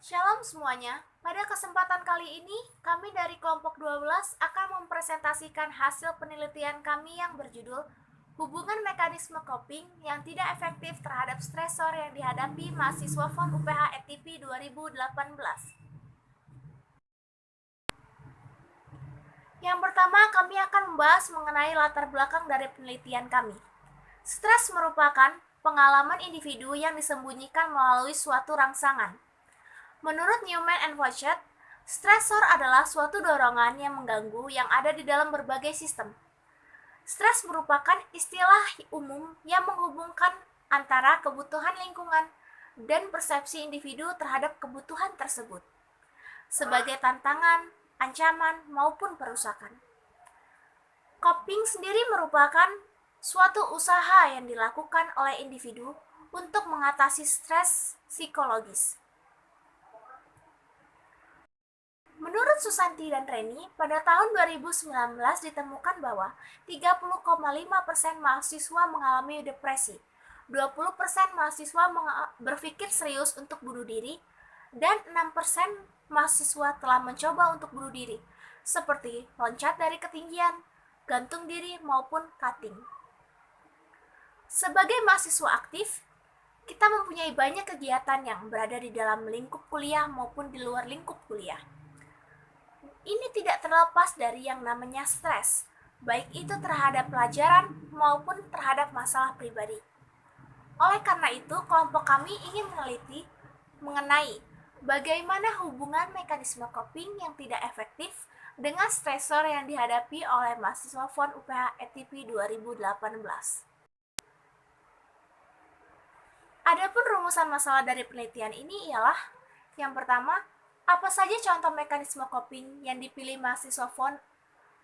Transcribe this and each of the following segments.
Shalom semuanya, pada kesempatan kali ini kami dari kelompok 12 akan mempresentasikan hasil penelitian kami yang berjudul Hubungan Mekanisme Coping yang Tidak Efektif Terhadap Stresor yang Dihadapi Mahasiswa FON UPH ETP 2018. Yang pertama, kami akan membahas mengenai latar belakang dari penelitian kami. Stres merupakan pengalaman individu yang disembunyikan melalui suatu rangsangan. Menurut Newman and Fauchett, stresor adalah suatu dorongan yang mengganggu yang ada di dalam berbagai sistem. Stres merupakan istilah umum yang menghubungkan antara kebutuhan lingkungan dan persepsi individu terhadap kebutuhan tersebut, sebagai tantangan, ancaman, maupun perusakan. Coping sendiri merupakan suatu usaha yang dilakukan oleh individu untuk mengatasi stres psikologis. Menurut Susanti dan Reni, pada tahun 2019 ditemukan bahwa 30,5% mahasiswa mengalami depresi, 20% mahasiswa berpikir serius untuk bunuh diri, dan 6% mahasiswa telah mencoba untuk bunuh diri, seperti loncat dari ketinggian, gantung diri, maupun cutting. Sebagai mahasiswa aktif, kita mempunyai banyak kegiatan yang berada di dalam lingkup kuliah maupun di luar lingkup kuliah. Ini tidak terlepas dari yang namanya stres, baik itu terhadap pelajaran maupun terhadap masalah pribadi. Oleh karena itu, kelompok kami ingin meneliti mengenai bagaimana hubungan mekanisme coping yang tidak efektif dengan stresor yang dihadapi oleh mahasiswa FON UPH ETP 2018. Adapun rumusan masalah dari penelitian ini ialah yang pertama, apa saja contoh mekanisme coping yang dipilih mahasiswa FON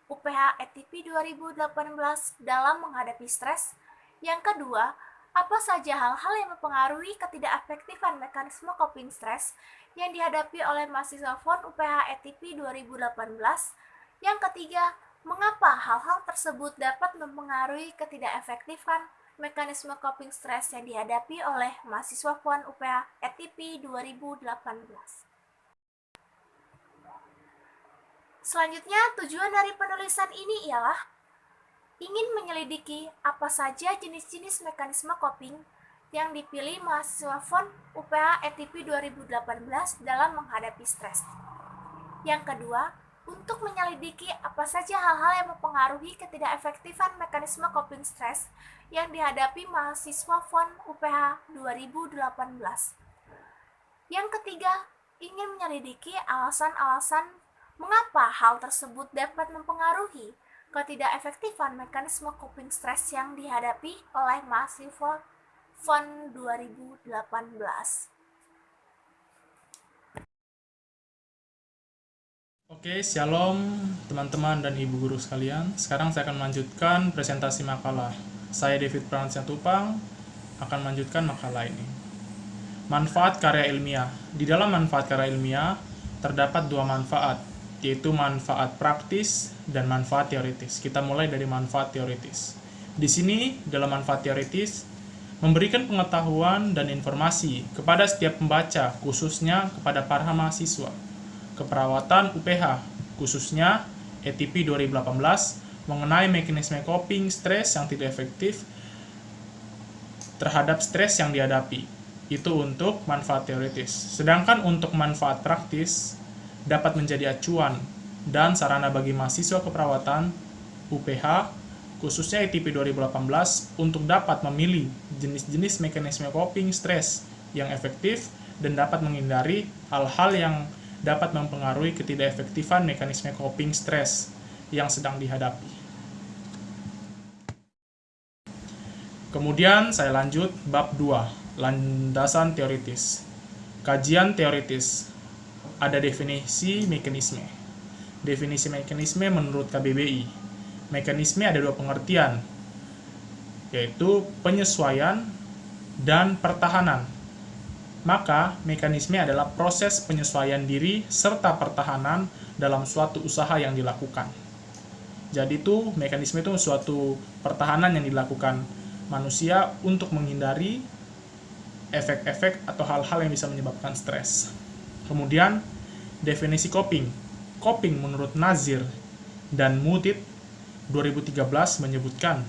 UPH ETP 2018 dalam menghadapi stres? Yang kedua, apa saja hal-hal yang mempengaruhi ketidakefektifan mekanisme coping stres yang dihadapi oleh mahasiswa FON UPH ETP 2018? Yang ketiga, mengapa hal-hal tersebut dapat mempengaruhi ketidakefektifan mekanisme coping stres yang dihadapi oleh mahasiswa FON UPH ETP 2018? Selanjutnya, tujuan dari penulisan ini ialah ingin menyelidiki apa saja jenis-jenis mekanisme coping yang dipilih mahasiswa FON UPH ETP 2018 dalam menghadapi stres. Yang kedua, untuk menyelidiki apa saja hal-hal yang mempengaruhi ketidakefektifan mekanisme coping stres yang dihadapi mahasiswa FON UPH 2018. Yang ketiga, ingin menyelidiki alasan-alasan mengapa hal tersebut dapat mempengaruhi ketidakefektifan mekanisme coping stres yang dihadapi oleh mahasiswa FON 2018. Oke, shalom teman-teman dan ibu guru sekalian. Sekarang saya akan melanjutkan presentasi makalah. Saya David Pransyatupang akan melanjutkan makalah ini. Manfaat karya ilmiah. Di dalam manfaat karya ilmiah terdapat dua manfaat, yaitu manfaat praktis dan manfaat teoritis. Kita mulai dari manfaat teoritis. Di sini, dalam manfaat teoritis, memberikan pengetahuan dan informasi kepada setiap pembaca, khususnya kepada para mahasiswa. Keperawatan UPH, khususnya ETP 2018, mengenai mekanisme coping stres yang tidak efektif terhadap stres yang dihadapi. Itu untuk manfaat teoritis. Sedangkan untuk manfaat praktis, dapat menjadi acuan dan sarana bagi mahasiswa keperawatan UPH, khususnya ETP 2018, untuk dapat memilih jenis-jenis mekanisme coping stres yang efektif dan dapat menghindari hal-hal yang dapat mempengaruhi ketidakefektifan mekanisme coping stres yang sedang dihadapi. Kemudian saya lanjut bab 2, landasan teoritis. Kajian teoritis. Ada definisi mekanisme. Definisi mekanisme menurut KBBI. Mekanisme ada dua pengertian, yaitu penyesuaian dan pertahanan. Maka, mekanisme adalah proses penyesuaian diri serta pertahanan dalam suatu usaha yang dilakukan. Jadi itu, mekanisme itu suatu pertahanan yang dilakukan manusia untuk menghindari efek-efek atau hal-hal yang bisa menyebabkan stres. Kemudian, definisi coping. Coping menurut Nazir dan Mutid 2013 menyebutkan,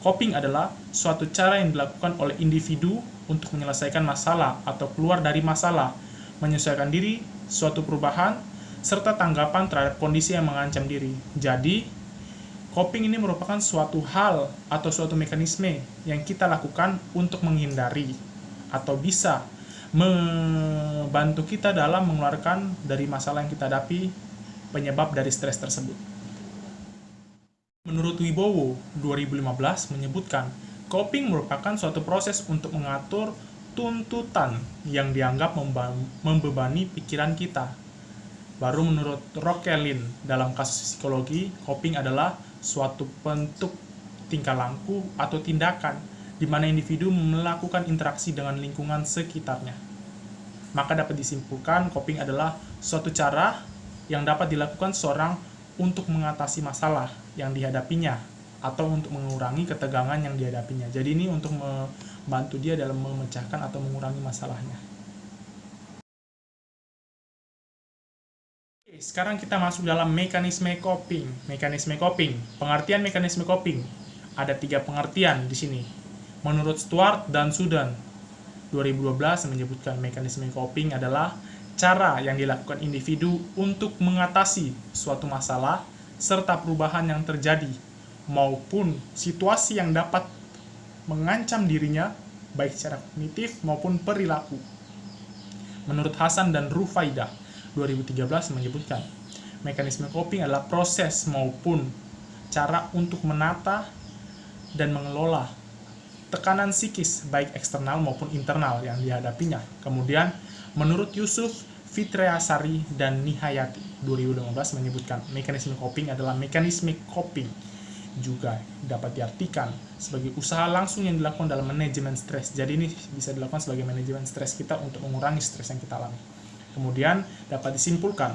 coping adalah suatu cara yang dilakukan oleh individu untuk menyelesaikan masalah atau keluar dari masalah, menyesuaikan diri, suatu perubahan, serta tanggapan terhadap kondisi yang mengancam diri. Jadi, coping ini merupakan suatu hal atau suatu mekanisme yang kita lakukan untuk menghindari atau bisa membantu kita dalam mengeluarkan dari masalah yang kita hadapi penyebab dari stres tersebut. Menurut Wibowo 2015 menyebutkan, coping merupakan suatu proses untuk mengatur tuntutan yang dianggap membebani pikiran kita. Baru menurut Rokelin dalam kasus psikologi, coping adalah suatu bentuk tingkah laku atau tindakan di mana individu melakukan interaksi dengan lingkungan sekitarnya. Maka dapat disimpulkan, coping adalah suatu cara yang dapat dilakukan seseorang untuk mengatasi masalah yang dihadapinya atau untuk mengurangi ketegangan yang dihadapinya. Jadi ini untuk membantu dia dalam memecahkan atau mengurangi masalahnya. Oke, sekarang kita masuk dalam mekanisme coping. Mekanisme coping. Pengertian mekanisme coping. Ada 3 pengertian di sini. Menurut Stuart dan Sudan 2012 menyebutkan mekanisme coping adalah cara yang dilakukan individu untuk mengatasi suatu masalah serta perubahan yang terjadi maupun situasi yang dapat mengancam dirinya baik secara kognitif maupun perilaku. Menurut Hasan dan Rufaidah 2013 menyebutkan, mekanisme coping adalah proses maupun cara untuk menata dan mengelola tekanan psikis baik eksternal maupun internal yang dihadapinya. Kemudian, menurut Yusuf Fitreasari dan Nihayati 2015 menyebutkan, mekanisme coping adalah mekanisme coping juga dapat diartikan sebagai usaha langsung yang dilakukan dalam manajemen stres. Jadi ini bisa dilakukan sebagai manajemen stres kita untuk mengurangi stres yang kita alami. Kemudian dapat disimpulkan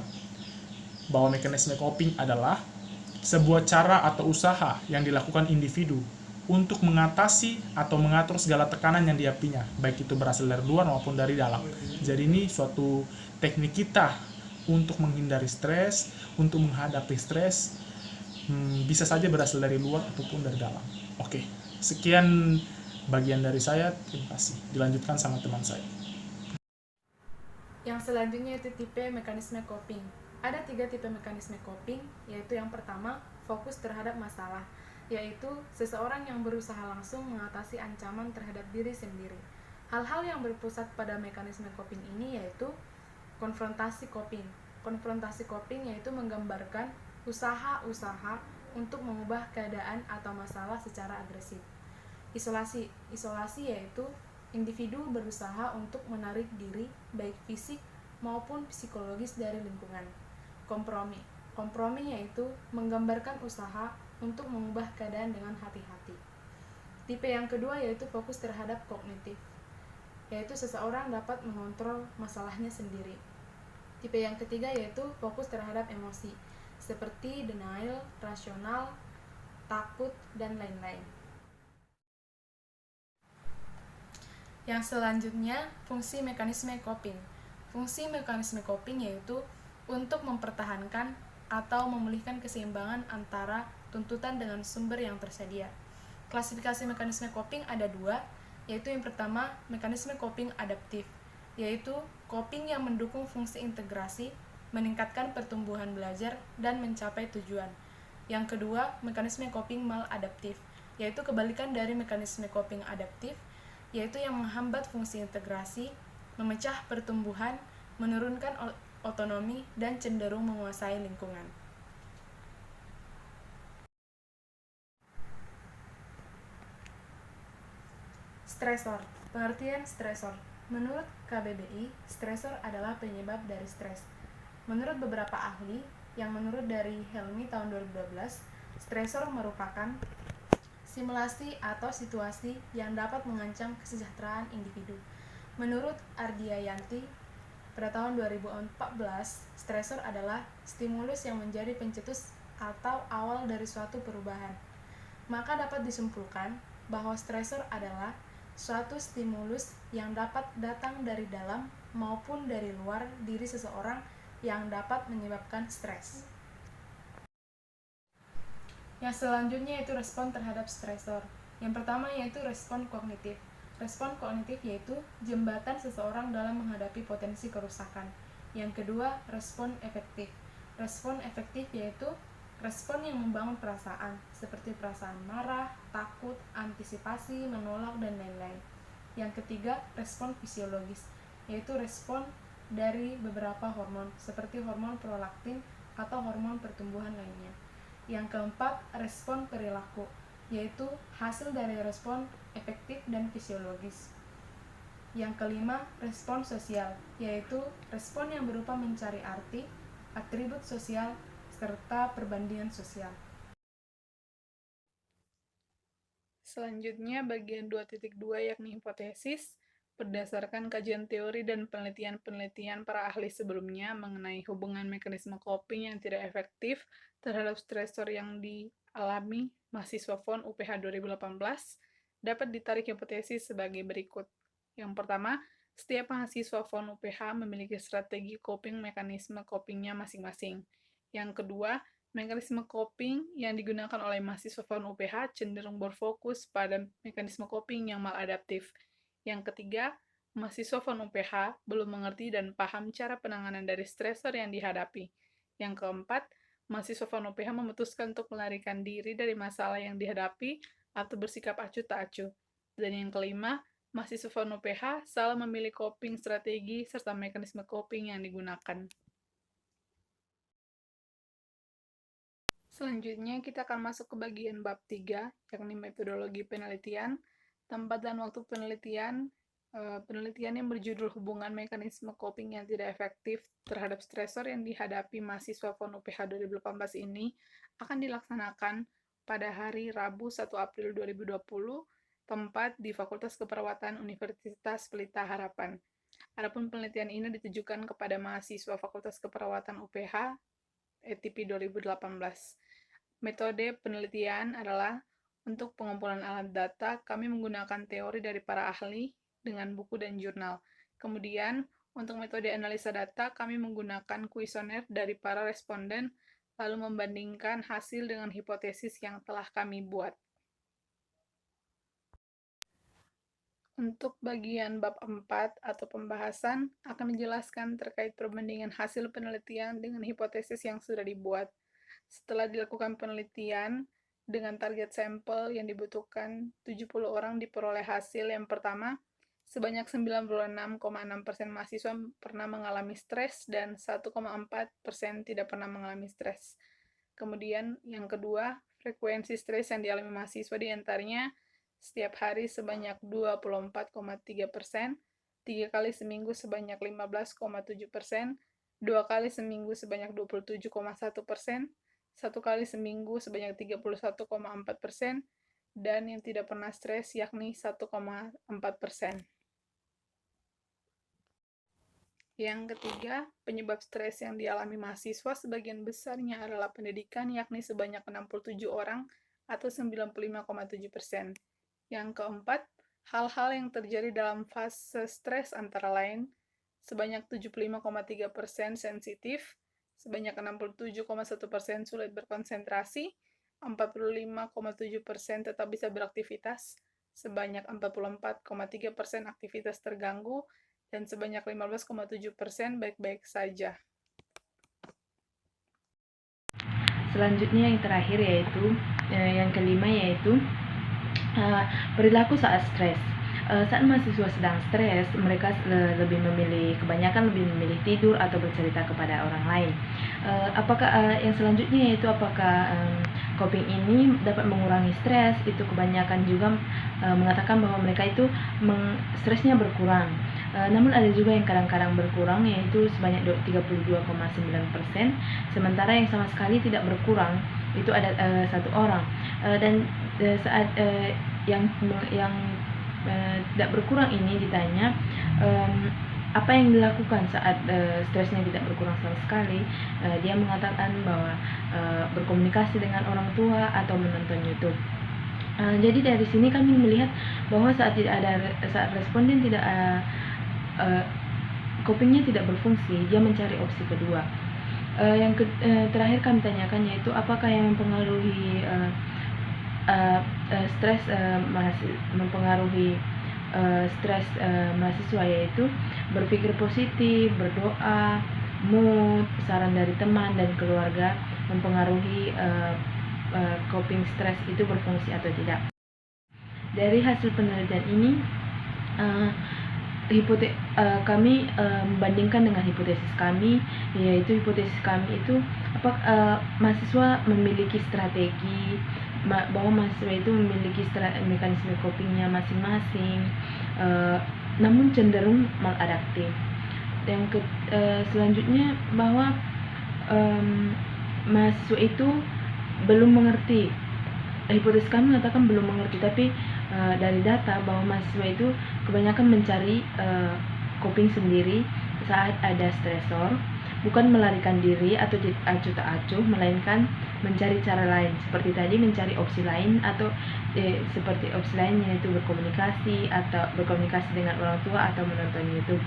bahwa mekanisme coping adalah sebuah cara atau usaha yang dilakukan individu untuk mengatasi atau mengatur segala tekanan yang dihadapinya, baik itu berasal dari luar maupun dari dalam. Jadi ini suatu teknik kita untuk menghindari stres, untuk menghadapi stres, bisa saja berasal dari luar ataupun dari dalam. Oke, sekian bagian dari saya, terima kasih. Dilanjutkan sama teman saya. Yang selanjutnya itu tipe mekanisme coping. Ada 3 tipe mekanisme coping, yaitu yang pertama, fokus terhadap masalah, yaitu seseorang yang berusaha langsung mengatasi ancaman terhadap diri sendiri. Hal-hal yang berpusat pada mekanisme coping ini yaitu konfrontasi coping. Konfrontasi coping yaitu menggambarkan usaha-usaha untuk mengubah keadaan atau masalah secara agresif. Isolasi yaitu individu berusaha untuk menarik diri baik fisik maupun psikologis dari lingkungan. Kompromi yaitu menggambarkan usaha untuk mengubah keadaan dengan hati-hati. Tipe yang kedua yaitu fokus terhadap kognitif, yaitu seseorang dapat mengontrol masalahnya sendiri. Tipe yang ketiga yaitu fokus terhadap emosi, seperti denial, rasional, takut, dan lain-lain. Yang selanjutnya, fungsi mekanisme coping. Fungsi mekanisme coping yaitu untuk mempertahankan atau memulihkan keseimbangan antara tuntutan dengan sumber yang tersedia. Klasifikasi mekanisme coping ada 2, yaitu yang pertama, mekanisme coping adaptif, yaitu coping yang mendukung fungsi integrasi, meningkatkan pertumbuhan belajar, dan mencapai tujuan. Yang kedua, mekanisme coping maladaptif, yaitu kebalikan dari mekanisme coping adaptif, yaitu yang menghambat fungsi integrasi, memecah pertumbuhan, menurunkan otonomi, dan cenderung menguasai lingkungan. Stresor. Pengertian stresor. Menurut KBBI, stresor adalah penyebab dari stres. Menurut beberapa ahli, yang menurut dari Helmi tahun 2012, stresor merupakan simulasi atau situasi yang dapat mengancam kesejahteraan individu. Menurut Ardiayanti, pada tahun 2014, stresor adalah stimulus yang menjadi pencetus atau awal dari suatu perubahan. Maka dapat disimpulkan bahwa stresor adalah suatu stimulus yang dapat datang dari dalam maupun dari luar diri seseorang yang dapat menyebabkan stres. Yang selanjutnya yaitu respon terhadap stresor. Yang pertama yaitu respon kognitif. Respon kognitif yaitu jembatan seseorang dalam menghadapi potensi kerusakan. Yang kedua, respon efektif. Respon efektif yaitu respon yang membangun perasaan, seperti perasaan marah, takut, antisipasi, menolak, dan lain-lain. Yang ketiga, respon fisiologis, yaitu respon dari beberapa hormon, seperti hormon prolaktin atau hormon pertumbuhan lainnya. Yang keempat, respon perilaku, yaitu hasil dari respon efektif dan fisiologis. Yang kelima, respon sosial, yaitu respon yang berupa mencari arti, atribut sosial, serta perbandingan sosial. Selanjutnya, bagian 2.2 yakni hipotesis. Berdasarkan kajian teori dan penelitian-penelitian para ahli sebelumnya mengenai hubungan mekanisme coping yang tidak efektif terhadap stresor yang dialami mahasiswa FON UPH 2018, dapat ditarik hipotesis sebagai berikut. Yang pertama, setiap mahasiswa FON UPH memiliki strategi coping mekanisme copingnya masing-masing. Yang kedua, mekanisme coping yang digunakan oleh mahasiswa FON UPH cenderung berfokus pada mekanisme coping yang maladaptif. Yang ketiga, mahasiswa FON UPH belum mengerti dan paham cara penanganan dari stresor yang dihadapi. Yang keempat, mahasiswa FON UPH memutuskan untuk melarikan diri dari masalah yang dihadapi atau bersikap acuh tak acuh. Dan yang kelima, mahasiswa FON UPH salah memilih coping strategi serta mekanisme coping yang digunakan. Selanjutnya, kita akan masuk ke bagian bab 3, yakni metodologi penelitian, tempat dan waktu penelitian. Penelitian yang berjudul hubungan mekanisme coping yang tidak efektif terhadap stresor yang dihadapi mahasiswa FON UPH 2018 ini akan dilaksanakan pada hari Rabu 1 April 2020, tempat di Fakultas Keperawatan Universitas Pelita Harapan. Adapun penelitian ini ditujukan kepada mahasiswa Fakultas Keperawatan UPH ETP 2018. Metode penelitian adalah untuk pengumpulan alat data, kami menggunakan teori dari para ahli dengan buku dan jurnal. Kemudian, untuk metode analisa data, kami menggunakan kuesioner dari para responden, lalu membandingkan hasil dengan hipotesis yang telah kami buat. Untuk bagian bab 4 atau pembahasan, akan menjelaskan terkait perbandingan hasil penelitian dengan hipotesis yang sudah dibuat. Setelah dilakukan penelitian, dengan target sampel yang dibutuhkan 70 orang diperoleh hasil yang pertama, sebanyak 96,6% mahasiswa pernah mengalami stres dan 1,4% tidak pernah mengalami stres. Kemudian yang kedua, frekuensi stres yang dialami mahasiswa diantaranya setiap hari sebanyak 24,3%, 3 kali seminggu sebanyak 15,7%, 2 kali seminggu sebanyak 27,1%, 1 kali seminggu sebanyak 31,4%, dan yang tidak pernah stres yakni 1,4%. Yang ketiga, penyebab stres yang dialami mahasiswa sebagian besarnya adalah pendidikan yakni sebanyak 67 orang atau 95,7%. Yang keempat, hal-hal yang terjadi dalam fase stres antara lain sebanyak 75,3% sensitif, sebanyak 67,1% sulit berkonsentrasi, 45,7% tetap bisa beraktivitas, sebanyak 44,3% aktivitas terganggu, dan sebanyak 15,7% baik-baik saja. Selanjutnya yang terakhir yaitu yang kelima yaitu perilaku saat stres. Saat mahasiswa sedang stres, mereka kebanyakan lebih memilih tidur atau bercerita kepada orang lain. Yang selanjutnya yaitu apakah coping ini dapat mengurangi stres? Itu kebanyakan juga mengatakan bahwa mereka itu stresnya berkurang. Namun ada juga yang kadang-kadang berkurang, yaitu sebanyak 32,9%, sementara yang sama sekali tidak berkurang itu ada 1 orang. Saat yang tidak berkurang ini ditanya apa yang dilakukan saat stresnya tidak berkurang sama sekali, dia mengatakan bahwa berkomunikasi dengan orang tua atau menonton YouTube. Jadi dari sini kami melihat bahwa saat responden tidak copingnya tidak berfungsi, dia mencari opsi kedua. Terakhir kami tanyakan yaitu apakah yang mempengaruhi stres mahasiswa, yaitu berpikir positif, berdoa, mood, saran dari teman dan keluarga mempengaruhi coping stres itu berfungsi atau tidak. Dari hasil penelitian ini kami membandingkan dengan hipotesis kami, yaitu hipotesis kami itu mahasiswa memiliki strategi, bahwa mahasiswa itu memiliki mekanisme copingnya masing-masing, namun cenderung maladaptif. Selanjutnya bahwa mahasiswa itu belum mengerti. Hipotesis kami mengatakan belum mengerti, tapi dari data bahwa mahasiswa itu kebanyakan mencari coping sendiri saat ada stresor, bukan melarikan diri atau acuh tak acuh, melainkan mencari cara lain, seperti tadi mencari opsi lain atau seperti opsi lain yaitu berkomunikasi dengan orang tua atau menonton YouTube.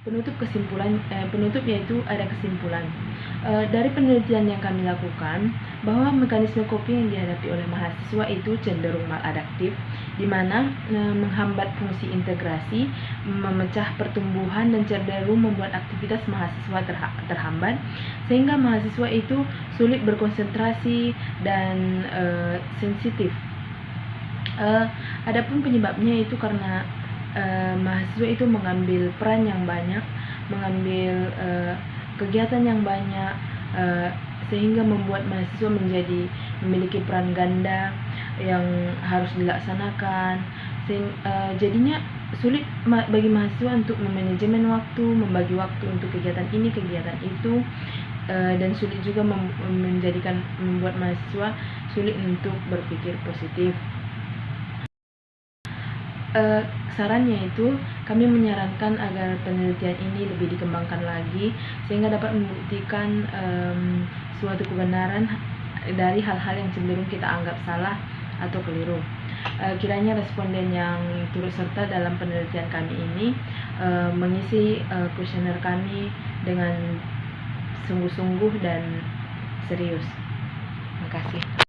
Penutup yaitu ada kesimpulan. Dari penelitian yang kami lakukan bahwa mekanisme coping yang dihadapi oleh mahasiswa itu cenderung maladaptif, di mana menghambat fungsi integrasi, memecah pertumbuhan dan cenderung membuat aktivitas mahasiswa terhambat, sehingga mahasiswa itu sulit berkonsentrasi dan sensitif. Adapun penyebabnya itu karena mahasiswa itu mengambil peran yang banyak, mengambil kegiatan yang banyak, sehingga membuat mahasiswa memiliki peran ganda yang harus dilaksanakan. Jadinya sulit bagi mahasiswa untuk memanajemen waktu, membagi waktu untuk kegiatan ini, kegiatan itu, dan sulit juga membuat mahasiswa sulit untuk berpikir positif. Sarannya itu kami menyarankan agar penelitian ini lebih dikembangkan lagi sehingga dapat membuktikan suatu kebenaran dari hal-hal yang cenderung kita anggap salah atau keliru. Kiranya responden yang turut serta dalam penelitian kami ini mengisi kuesioner kami dengan sungguh-sungguh dan serius. Terima kasih.